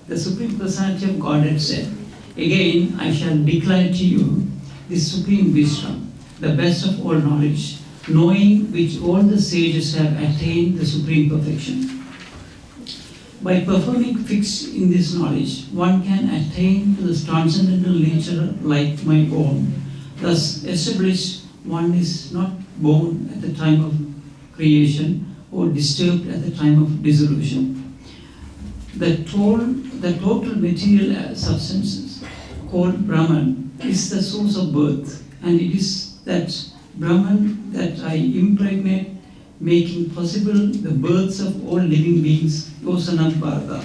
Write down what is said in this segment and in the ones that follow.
the Supreme Personality of Godhead said, "Again I shall declare to you this supreme wisdom, the best of all knowledge, knowing which all the sages have attained the supreme perfection. By performing fixed in this knowledge, one can attain to the transcendental nature like my own. Thus established, one is not born at the time of creation or disturbed at the time of dissolution. The total material substances called Brahman is the source of birth, and it is that Brahman that I impregnate, making possible the births of all living beings, O son of Bharata.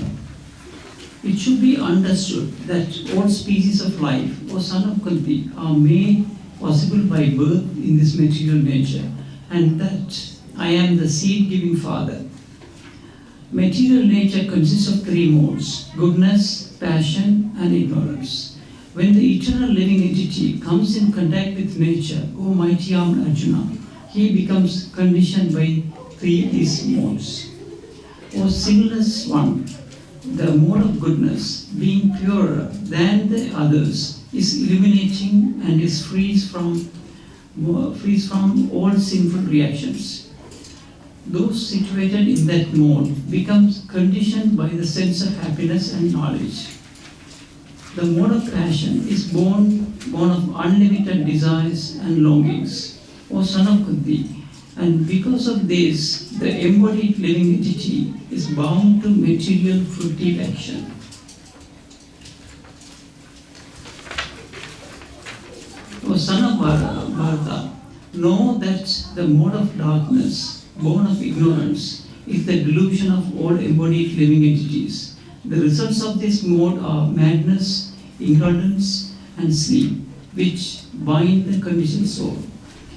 It should be understood that all species of life, O son of Kunti, are made possible by birth in this material nature, and that I am the seed-giving father. Material nature consists of three modes: goodness, passion, and ignorance. When the eternal living entity comes in contact with nature, O mighty armed Arjuna, he becomes conditioned by these modes. O sinless one, the mode of goodness, being purer than the others, is illuminating and is free from all sinful reactions. Those situated in that mode becomes conditioned by the sense of happiness and knowledge. The mode of passion is born of unlimited desires and longings, O son of Kunti, and because of this, the embodied living entity is bound to material fruitive action. O son of Bharata, know that the mode of darkness, born of ignorance, is the delusion of all embodied living entities. The results of this mode are madness, ignorance, and sleep, which bind the conditioned soul.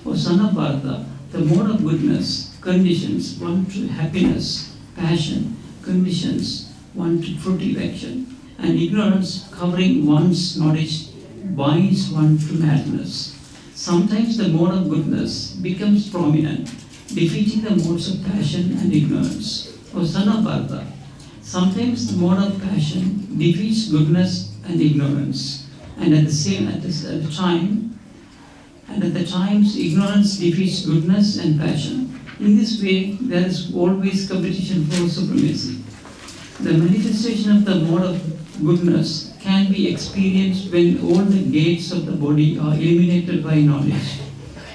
O son of Bharata, the mode of goodness conditions one to happiness, passion conditions one to fruitive action, and ignorance, covering one's knowledge, binds one to madness. Sometimes the mode of goodness becomes prominent, defeating the modes of passion and ignorance. O son of Bharata, sometimes the mode of passion defeats goodness and ignorance, and at the times ignorance defeats goodness and passion. In this way, there is always competition for supremacy. The manifestation of the mode of goodness can be experienced when all the gates of the body are eliminated by knowledge.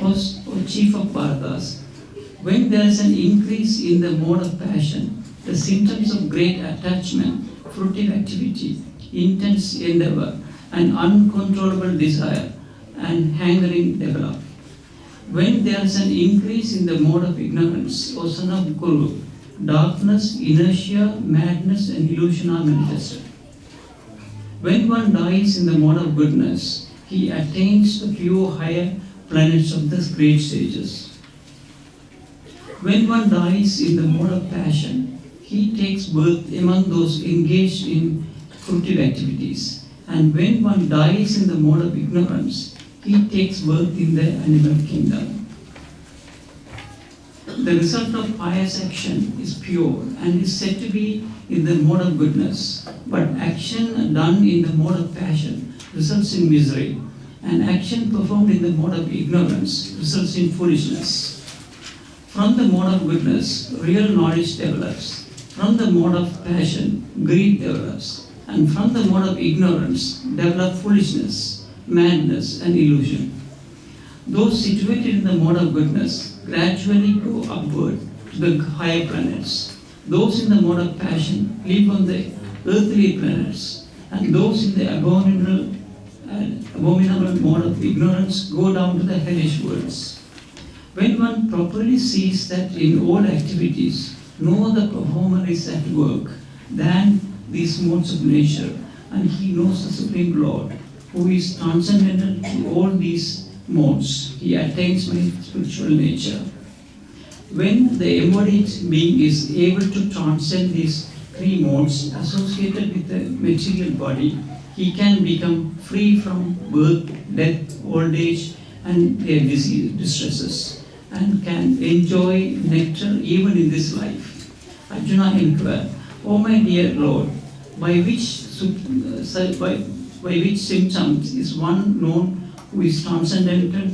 O chief of Bharatas, when there is an increase in the mode of passion, the symptoms of great attachment, fruitive activity, intense endeavor, and uncontrollable desire and hankering develop. When there is an increase in the mode of ignorance, O son of Kuru, darkness, inertia, madness, and illusion are manifested. When one dies in the mode of goodness, he attains the pure higher planets of the great stages. When one dies in the mode of passion, he takes birth among those engaged in fruitive activities. And when one dies in the mode of ignorance, he takes birth in the animal kingdom. The result of pious action is pure and is said to be in the mode of goodness, but action done in the mode of passion results in misery, and action performed in the mode of ignorance results in foolishness. From the mode of goodness, real knowledge develops. From the mode of passion, greed develops. And from the mode of ignorance, develop foolishness, madness, and illusion. Those situated in the mode of goodness gradually go upward to the higher planets. Those in the mode of passion live on the earthly planets, and those in the abominable mode of ignorance go down to the hellish worlds. When one properly sees that in all activities no other performer is at work than these modes of nature, and he knows the Supreme Lord, who is transcendental to all these modes, he attains my spiritual nature. When the embodied being is able to transcend these three modes associated with the material body, he can become free from birth, death, old age, and their distresses, and can enjoy nectar even in this life. Arjuna inquired, O my dear Lord, by which symptoms is one known who is transcendental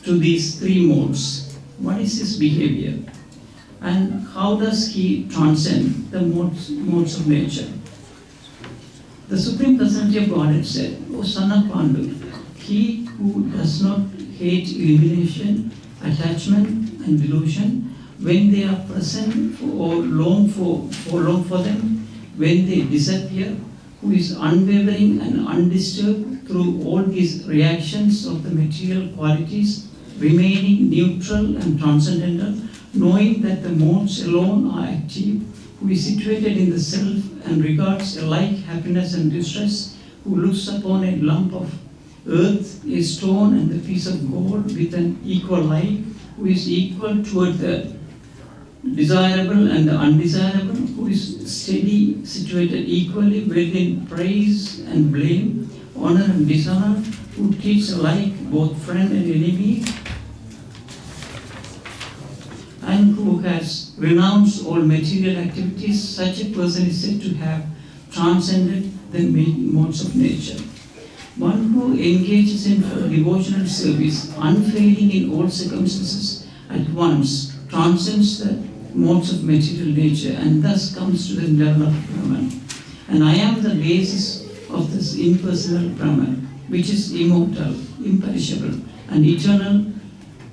to these three modes. What is his behavior? And how does he transcend the modes of nature? The Supreme Personality of Godhead said, O son of Pandu, he who does not hate elimination, attachment and delusion, when they are present or long for them, when they disappear, who is unwavering and undisturbed through all these reactions of the material qualities, remaining neutral and transcendental, knowing that the modes alone are active, who is situated in the self and regards alike happiness and distress, who looks upon a lump of earth, a stone and a piece of gold with an equal light, who is equal toward the desirable and the undesirable, who is steady, situated equally within praise and blame, honor and dishonor, who treats alike both friend and enemy, and who has renounced all material activities. Such a person is said to have transcended the modes of nature. One who engages in devotional service, unfailing in all circumstances, at once transcends the modes of material nature and thus comes to the level of Brahman. And I am the basis of this impersonal Brahman, which is immortal, imperishable, and eternal,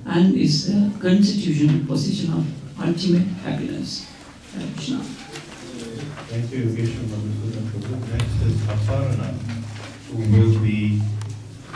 and is the constitutional position of ultimate happiness. Hare Krishna. Thank you, Yogesh and Madhusudan Prabhu. Next is Aparna, who will be